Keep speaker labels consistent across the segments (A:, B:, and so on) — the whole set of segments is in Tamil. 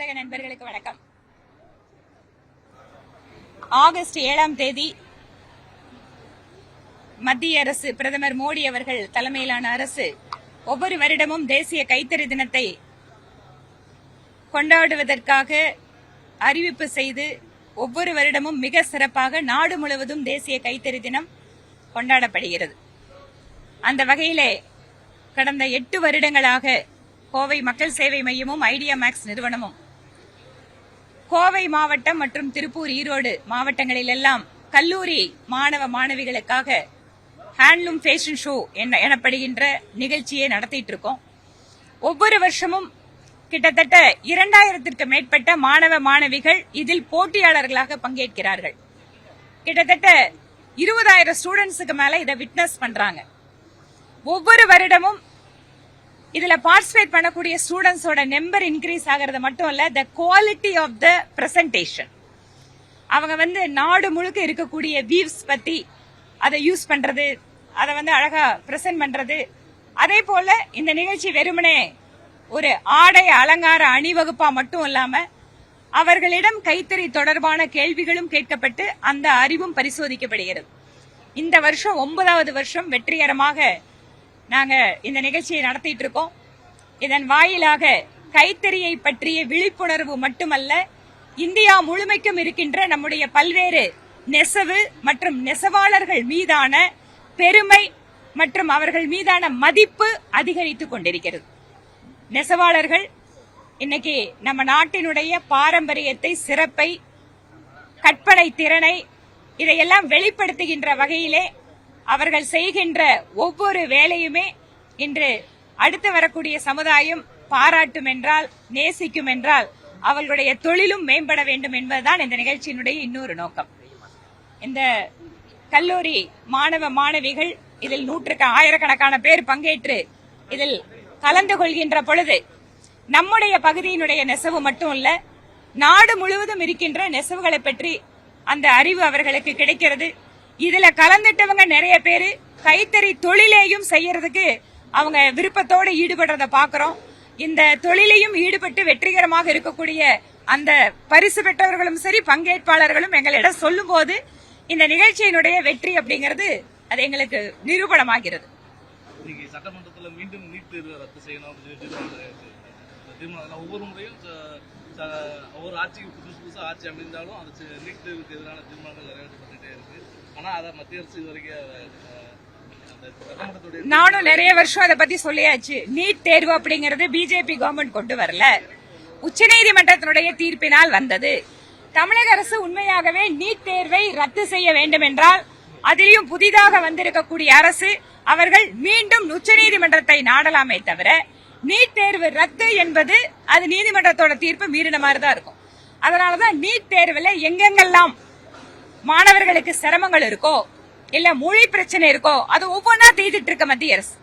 A: ஊடக நண்பர்களுக்கு வணக்கம். ஆகஸ்ட் 7ஆம் தேதி மத்திய அரசு, பிரதமர் மோடி அவர்கள் தலைமையிலான அரசு ஒவ்வொரு வருடமும் தேசிய கைத்தறி தினத்தை கொண்டாடுவதற்காக அறிவிப்பு செய்து ஒவ்வொரு வருடமும் மிக சிறப்பாக நாடு முழுவதும் தேசிய கைத்தறி தினம் கொண்டாடப்படுகிறது. அந்த வகையிலே கடந்த 8 வருடங்களாக கோவை மக்கள் சேவை மையமும் ஐடியா மேக்ஸ் நிறுவனமும் கோவை மாவட்டம் மற்றும் திருப்பூர், ஈரோடு மாவட்டங்களில் எல்லாம் கல்லூரி மாணவ மாணவிகளுக்காக ஹேண்ட்லூம் ஃபேஷன் ஷோ எனப்படுகின்ற நிகழ்ச்சியை நடத்திட்டு இருக்கோம். ஒவ்வொரு வருஷமும் கிட்டத்தட்ட 2000த்திற்கு மேற்பட்ட மாணவ மாணவிகள் இதில் போட்டியாளர்களாக பங்கேற்கிறார்கள். கிட்டத்தட்ட 20,000 ஸ்டூடெண்ட்ஸுக்கு மேல இதை விட்னஸ் பண்றாங்க. ஒவ்வொரு வருடமும் இதுல பார்ட்டிசிபேட் பண்ணக்கூடிய ஸ்டூடெண்ட்ஸோட நம்பர் இன்க்ரீஸ் ஆகிறது மட்டும் இல்ல, the quality of the presentation. அவங்க நாடு முழுக்க இருக்கக்கூடிய வீவ்ஸ் பத்தி அதை யூஸ் பண்றது, அதை அழகா பிரசன்ட் பண்றது. அதே போல இந்த நிகழ்ச்சி வெறுமனே ஒரு ஆடை அலங்கார அணிவகுப்பா மட்டும் இல்லாம அவர்களிடம் கைத்தறி தொடர்பான கேள்விகளும் கேட்கப்பட்டு அந்த அறிவும் பரிசோதிக்கப்படுகிறது. இந்த வருஷம் 9வது வருஷம் வெற்றிகரமாக நாங்க இந்த நிகழ்ச்சியை நடத்திட்டு இருக்கோம். இதன் வாயிலாக கைத்தறியை பற்றிய விழிப்புணர்வு மட்டுமல்ல, இந்தியா முழுமைக்கும் இருக்கின்ற நம்முடைய பல்வேறு நெசவு மற்றும் நெசவாளர்கள் மீதான பெருமை மற்றும் அவர்கள் மீதான மதிப்பு அதிகரித்துக் கொண்டிருக்கிறது. நெசவாளர்கள் இன்னைக்கு நம்ம நாட்டினுடைய பாரம்பரியத்தை, சிறப்பை, கற்பனை திறனை இதையெல்லாம் வெளிப்படுத்துகின்ற வகையிலே அவர்கள் செய்கின்ற ஒவ்வொரு வேலையுமே இன்று அடுத்து வரக்கூடிய சமுதாயம் பாராட்டும் என்றால், நேசிக்கும் என்றால் அவர்களுடைய தொழிலும் மேம்பட வேண்டும் என்பதுதான் இந்த நிகழ்ச்சியினுடைய இன்னொரு நோக்கம். இந்த கல்லூரி மாணவ மாணவிகள் இதில் ஆயிரக்கணக்கான பேர் பங்கேற்று இதில் கலந்து கொள்கின்ற பொழுது நம்முடைய பகுதியினுடைய நெசவு மட்டும் இல்ல, நாடு முழுவதும் இருக்கின்ற நெசவுகளை பற்றி அந்த அறிவு அவர்களுக்கு கிடைக்கிறது. இதுல கலந்துட்டவங்க நிறைய பேரு கைத்தறி தொழிலையும் செய்யறதுக்கு அவங்க விருப்பத்தோடு ஈடுபடுறத பாக்குறோம். இந்த தொழிலையும் ஈடுபட்டு வெற்றிகரமாக இருக்கக்கூடிய அந்த பரிசு பெற்றவர்களும் சரி, பங்கேற்பாளர்களும் எங்களிடம் சொல்லும் போது இந்த நிகழ்ச்சியினுடைய வெற்றி அப்படிங்கிறது அது எங்களுக்கு நிரூபணமாகிறது.
B: சட்டமன்றத்தில் மீண்டும் நீட் தேர்வு ரத்து செய்யணும் ஒவ்வொரு முறையும் ஒவ்வொரு ஆட்சிக்கு புதுசா ஆட்சி அமைந்தாலும் அது நீட் தேர்வுக்கு எதிரான தீர்மானங்கள் நிறைவேற்றப்பட்டுட்டே இருக்கு. ஆனா அதை மத்திய அரசு இதுவரைக்கும்
A: நானும் நிறைய வருஷம் அதை பத்தி சொல்லியாச்சு. நீட் தேர்வு அப்படிங்கிறது பிஜேபி கவர்மெண்ட் கொண்டு வரல, உச்சநீதிமன்றத்தினுடைய தீர்ப்பினால் வந்தது. தமிழக அரசு உண்மையாகவே நீட் தேர்வை ரத்து செய்ய வேண்டும் என்றால், அதிலும் புதிதாக வந்திருக்கக்கூடிய அரசு அவர்கள் மீண்டும் உச்சநீதிமன்றத்தை நாடலாமே தவிர, நீட் தேர்வு ரத்து என்பது அது நீதிமன்றத்தோட தீர்ப்பு மீறின மாதிரி தான் இருக்கும். அதனாலதான் நீட் தேர்வுல எங்கெங்கெல்லாம் மாணவர்களுக்கு சிரமங்கள் இருக்கோ, இல்ல மொழி பிரச்சனை இருக்கோ, அது ஒவ்வொன்றா தீர்த்துட்டு இருக்க மத்திய அரசு.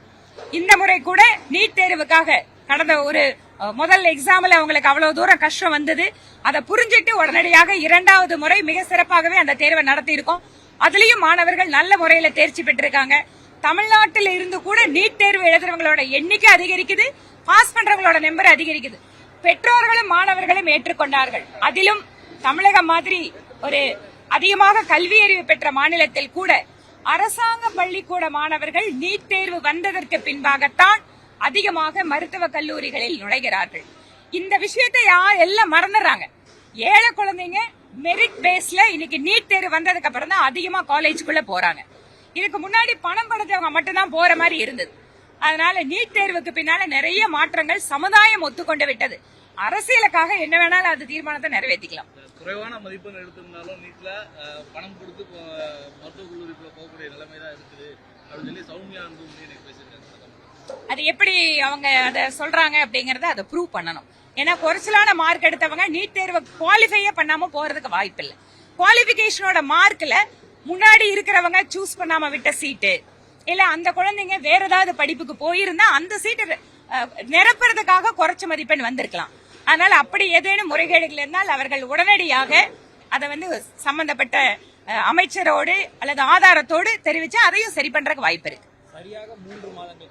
A: இந்த முறை கூட நீட் தேர்வுக்காக கடந்த ஒரு முதல் எக்ஸாம்ல அவங்களுக்கு அவ்வளவு தூரம் கஷ்டம் வந்தது. அதை புரிஞ்சிட்டு உடனடியாக 2வது முறை மிக சிறப்பாகவே அந்த தேர்வை நடத்தி இருக்கோம். அதுலயும் மாணவர்கள் நல்ல முறையில தேர்ச்சி பெற்றிருக்காங்க. தமிழ்நாட்டில் இருந்து கூட நீட் தேர்வு எழுதுறவங்களோட எண்ணிக்கை அதிகரிக்குது, பாஸ் பண்றவங்களோட நம்பர் அதிகரிக்குது. பெற்றோர்களும் மாணவர்களும் ஏற்றுக்கொண்டார்கள். அதிலும் தமிழகம் மாதிரி ஒரு அதிகமாக கல்வி அறிவு பெற்ற மாநிலத்தில் கூட அரசாங்க பள்ளிக்கூட மாணவர்கள் நீட் தேர்வு வந்ததற்கு பின்பாகத்தான் அதிகமாக மருத்துவ கல்லூரிகளில் நுழைகிறார்கள். இந்த விஷயத்தை எல்லாம் மறந்துடுறாங்க. ஏழை குழந்தைங்க மெரிட் பேஸ்ல இன்னைக்கு நீட் தேர்வு வந்ததுக்கு அப்புறம் தான் அதிகமா காலேஜுக்குள்ள போறாங்க. இதுக்கு முன்னாடி பணம் படுத்தவங்க மட்டும்தான் போற மாதிரி இருந்தது. அதனால நீட் தேர்வுக்கு பின்னால நிறைய மாற்றங்கள் சமுதாயம் ஒத்துக்கொண்டு விட்டது. அரசியலுக்காக என்ன வேணாலும் அது தீர்மானத்தை நிறைவேற்றிக்கலாம்.
B: குறைவான மதிப்பெண் எடுத்திருந்தாலும் நீட்ல பணம் கொடுத்து மருத்துவ கல்லூரிக்குள்ள போகக்கூடிய நிலைமை தான் இருக்குது அப்படின்னு சொல்லி சௌமியா பேசியிருக்காங்க.
A: அது எப்படி அவங்க அதை சொல்றாங்க அப்படிங்கறத அதை ப்ரூவ் பண்ணணும். ஏன்னா குறைச்சலான மார்க் எடுத்தவங்க நீட் தேர்வை குவாலிஃபையே பண்ணாம போறதுக்கு வாய்ப்பு இல்லை. குவாலிபிகேஷனோட மார்க்ல முன்னாடி இருக்கிறவங்க சூஸ் பண்ணாம விட்ட சீட்டு, இல்ல அந்த குழந்தைங்க வேற ஏதாவது படிப்புக்கு போயிருந்தா அந்த சீட்டு நிரப்புறதுக்காக குறைச்ச மதிப்பெண் வந்திருக்கலாம். அதனால அப்படி ஏதேனும் முறைகேடுகள் இருந்தால் அவர்கள் உடனடியாக அதை சம்பந்தப்பட்ட அமைச்சரோடு அல்லது ஆதாரத்தோடு தெரிவிச்சு அதையும் சரி பண்றதுக்கு வாய்ப்பு இருக்கு.
C: சரியாக 3 மாதங்கள்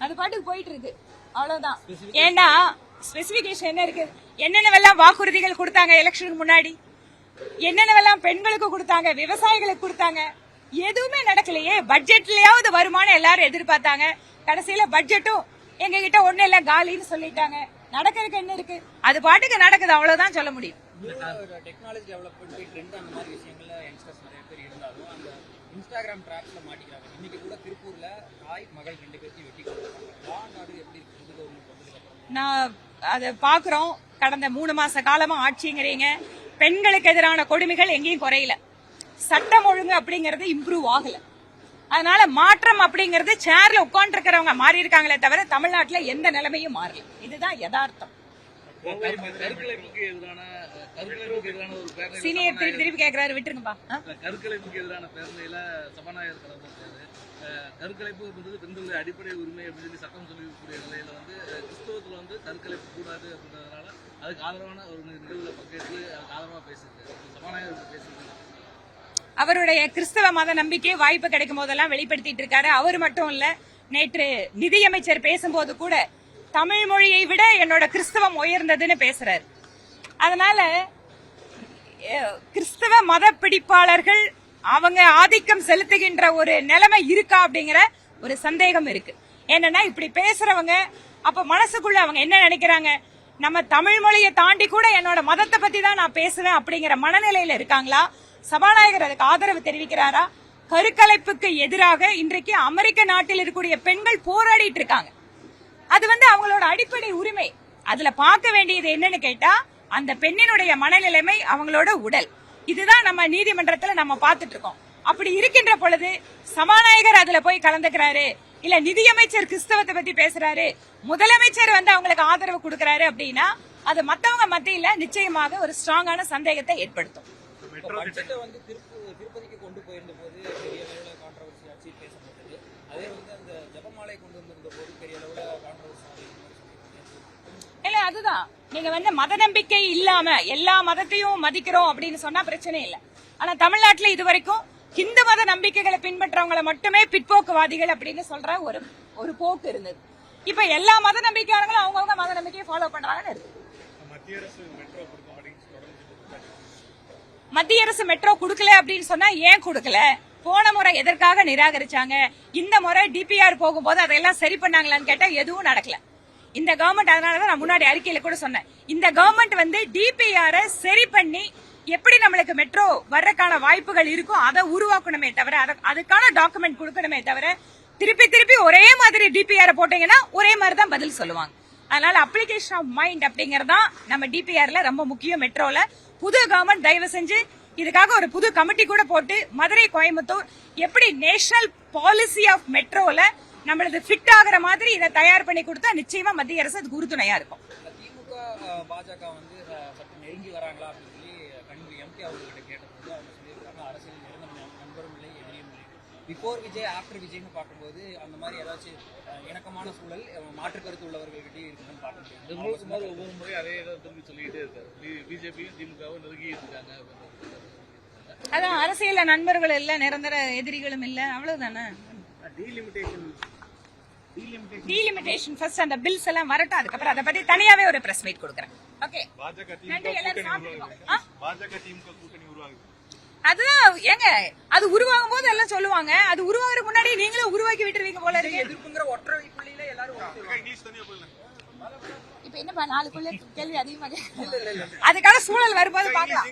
A: அது பாட்டுக்கு போயிட்டு இருக்கு. அவ்வளவுதான். ஏண்டா ஸ்பெசிபிகேஷன் என்ன இருக்கு? என்னென்னவெல்லாம் வாக்குறுதிகள் கொடுத்தாங்க எலெக்ஷனுக்கு முன்னாடி, என்னென்னவெல்லாம் பெண்களுக்கு கொடுத்தாங்க, விவசாயிகளுக்கு கொடுத்தாங்க, எதுவுமே நடக்கலையே. பட்ஜெட்லயாவது வருமானம் எல்லாரும் எதிர்பார்த்தாங்க. கடைசியில பட்ஜெட்டும் எங்க கிட்ட ஒண்ணு இல்ல, காலின்னு சொல்லிட்டாங்க. நடக்கிறதுக்கு என்ன இருக்கு? அது பாட்டுக்கு நடக்குது, அவ்வளவுதான் சொல்ல முடியும்.
C: டெக்னாலஜி டெவலப்மெண்ட் ட்ரெண்ட் அந்த மாதிரி விஷயங்கள்ல யங்ஸ்டர்ஸ் நிறைய பேர் இருந்தாலும் அந்த இன்ஸ்டாகிராம் ட்ராப்ல மாட்டிக்கிறாங்க. இன்னைக்கு கூட திருப்பூர்ல தாய் மகள் 2 பேர்த்தையும் வெட்டி கொடுத்தாங்க. நாடு எப்படி இருக்கு?
A: நான் அதை பாக்குறோம். கடந்த 3 மாச காலமா ஆட்சிங்கிறீங்க. பெண்களுக்கு எதிரான கொடுமைகள் எங்கேயும் குறையல. சட்டம் ஒழுங்கு அப்படிங்கறது இம்ப்ரூவ் ஆகல. அதனால மாற்றம் அப்படிங்கறது சேர்ல உட்கார்ந்து இருக்கிறவங்க மாறி இருக்காங்களே தவிர தமிழ்நாட்டுல எந்த நிலைமையும் மாறல. இதுதான் யதார்த்தம்.
B: கருக்கலைப்புக்கு எதிரான ஒரு பேரணி
A: சீனியர் திருப்பி கேக்குறாரு, விட்டுருங்கப்பா.
B: கருக்கலைப்புக்கு எதிரான பேரணியில சபாநாயகர் கலந்துருக்காரு. கருக்கலைப்பு என்பது பெண்களுடைய அடிப்படை உரிமை அப்படின்னு சொல்லி சட்டம் சொல்லக்கூடிய நிலையில வந்து கிறிஸ்தவத்துல வந்து கருக்கலைப்பு கூடாது அப்படின்றதுனால அதுக்கு ஆதரவான ஒரு நிகழ்வுல பங்கேற்று அதுக்கு ஆதரவா பேசியிருக்காரு. சபாநாயகர் பேசியிருக்காரு.
A: அவருடைய கிறிஸ்தவ மத நம்பிக்கை வாய்ப்பு கிடைக்கும் போதெல்லாம் வெளிப்படுத்திட்டு இருக்காரு. அவர் மட்டும் இல்ல, நேற்று நிதியமைச்சர் பேசும்போது கூட தமிழ் மொழியை விட என்னோட கிறிஸ்தவம் உயர்ந்ததுன்னு பேசுறாரு. அதனால கிறிஸ்தவ மத பிடிப்பாளர்கள் அவங்க ஆதிக்கம் செலுத்துகின்ற ஒரு நிலைமை இருக்கா அப்படிங்கிற ஒரு சந்தேகம் இருக்கு. என்னன்னா இப்படி பேசுறவங்க அப்ப மனசுக்குள்ள அவங்க என்ன நினைக்கிறாங்க, நம்ம தமிழ் மொழியை தாண்டி கூட என்னோட மதத்தை பத்தி தான் நான் பேசுவேன் அப்படிங்கிற மனநிலையில இருக்காங்களா? சபாநாயகர் அதுக்கு ஆதரவு தெரிவிக்கிறாரா? கருக்கலைப்புக்கு எதிராக இன்றைக்கு அமெரிக்க நாட்டில் இருக்கக்கூடிய பெண்கள் போராடிட்டு இருக்காங்க. அது வந்து அவங்களோட அடிப்படை உரிமை. அதுல பார்க்க வேண்டியது என்னன்னு கேட்டா அந்த பெண்ணினுடைய மனநிலைமை, அவங்களோட உடல். இதுதான் நம்ம நீதிமன்றத்துல நம்ம பார்த்துட்டு இருக்கோம். அப்படி இருக்கின்ற பொழுது சபாநாயகர் அதுல போய் கலந்துக்கிறாரு, இல்ல நிதியமைச்சர் கிறிஸ்தவத்தை பத்தி பேசுறாரு, முதலமைச்சர் வந்து அவங்களுக்கு ஆதரவு கொடுக்கறாரு அப்படின்னா அது மத்தவங்க மத்தியில நிச்சயமாக ஒரு ஸ்ட்ராங்கான சந்தேகத்தை ஏற்படுத்தும்.
C: பட்ஜெட்டை வந்து திருப்பதிக்கு கொண்டு போயிருந்த போது பெரிய அளவுல கான்ட்ரவர்சி ஆச்சு, பேசப்பட்டது. அதே வந்து அந்த ஜபமாலை கொண்டு வந்திருந்த போது பெரிய அளவுல கான்ட்ரவர்சி
A: இல்ல, அதுதான் நீங்க வந்து மத நம்பிக்கை இல்லாம எல்லா மதத்தையும் மதிக்கிறோம் அப்படின்னு சொன்னா பிரச்சனை இல்ல. ஆனா தமிழ்நாட்டுல இதுவரைக்கும் ஹிந்து மத நம்பிக்கைகளை பின்பற்றவங்களை மட்டுமே பிற்போக்குவாதிகள் அப்படின்னு சொல்ற ஒரு போக்கு இருந்தது. இப்ப எல்லா மத நம்பிக்கையாளர்களும் அவங்கவுங்க மத நம்பிக்கையை ஃபாலோ பண்றாங்கன்னு இருக்கு. மத்திய அரசு மெட்ரோ கொடுக்கல அப்படின்னு சொன்னா ஏன் கொடுக்கல? போன முறை எதற்காக நிராகரிச்சாங்க? இந்த முறை டிபிஆர் போகும்போது அதெல்லாம் சரி பண்ணாங்களான்னு கேட்டா எதுவும் நடக்கல. இந்த கவர்மெண்ட், அதனாலதான் நான் முன்னாடி அறிக்கையில கூட சொன்னேன், இந்த கவர்மெண்ட் வந்து டிபிஆர் சரி பண்ணி எப்படி நம்மளுக்கு மெட்ரோ வர்றதுக்கான வாய்ப்புகள் இருக்கோ அதை உருவாக்கணுமே தவிர அதுக்கான டாக்குமெண்ட் கொடுக்கணுமே தவிர திருப்பி திருப்பி ஒரே மாதிரி டிபிஆர் போட்டீங்கன்னா ஒரே மாதிரி தான் பதில் சொல்லுவாங்க. அதனால அப்ளிகேஷன் ஆஃப் மைண்ட் அப்படிங்கறதான் நம்ம டிபிஆர்ல ரொம்ப முக்கியம். மெட்ரோல புது கவர்மெண்ட் தயவு செஞ்சு இதுக்காக ஒரு புது கமிட்டி கூட போட்டு மதுரை, கோயம்புத்தூர் எப்படி நேஷனல் பாலிசி ஆஃப் மெட்ரோல நம்மளது ஃபிட் ஆகிற மாதிரி இதை தயார் பண்ணி கொடுத்தா நிச்சயமா மத்திய அரசு அதுக்கு உறுதுணையா இருக்கும்.
C: திமுக பாஜக வந்து சற்று நெருங்கி வராங்களா அப்படின்னு சொல்லி கனிமொழி எம்பி அவர்கிட்ட கேட்டபோது அவங்க சொல்லியிருக்காங்க, அரசியல் இருந்த நண்பரும் இல்லை எதிரியும் இல்லை. பிஃபோர் விஜய் ஆஃப்டர் விஜய்னு பார்க்கும்போது அந்த மாதிரி ஏதாச்சும் இணக்கமான சூழல் மாற்று கருத்து உள்ளவர்கள்கிட்டயும் இருக்குன்னு பார்க்க முடியும்.
B: ஒவ்வொரு முறை அதே திரும்பி சொல்லிக்கிட்டே இருக்காரு. பிஜேபியும் திமுகவும் நெருங்கி இருக்காங்க.
A: அதான் அரசியல்ல நண்பர்கள் இல்ல, நிரந்தர எதிரிகளும் இல்ல, அவ்வளவுதானே. டீலிமிட்டேஷன் ஃபர்ஸ்ட் அந்த பில்ஸ் எல்லாம் வரட்டும், அதுக்கப்புறம் அதை பத்தி தனியாவே ஒரு பிரஸ் மீட் கொடுக்கறேன். ஓகே, அதுதான் ஏங்க, அது உருவாகும் போது எல்லாம் சொல்லுவாங்க, அது உருவாகுற முன்னாடி நீங்களும் உருவாக்கி விட்டுருவீங்க போல இருக்கு.
C: எதிர்ப்புங்கிற ஒற்றை புள்ளியில எல்லாரும்
A: இப்ப என்னப்பா 4 கேள்வி அதிகமாக அதுக்கான சூழல் வரும்போது பாக்கலாம்.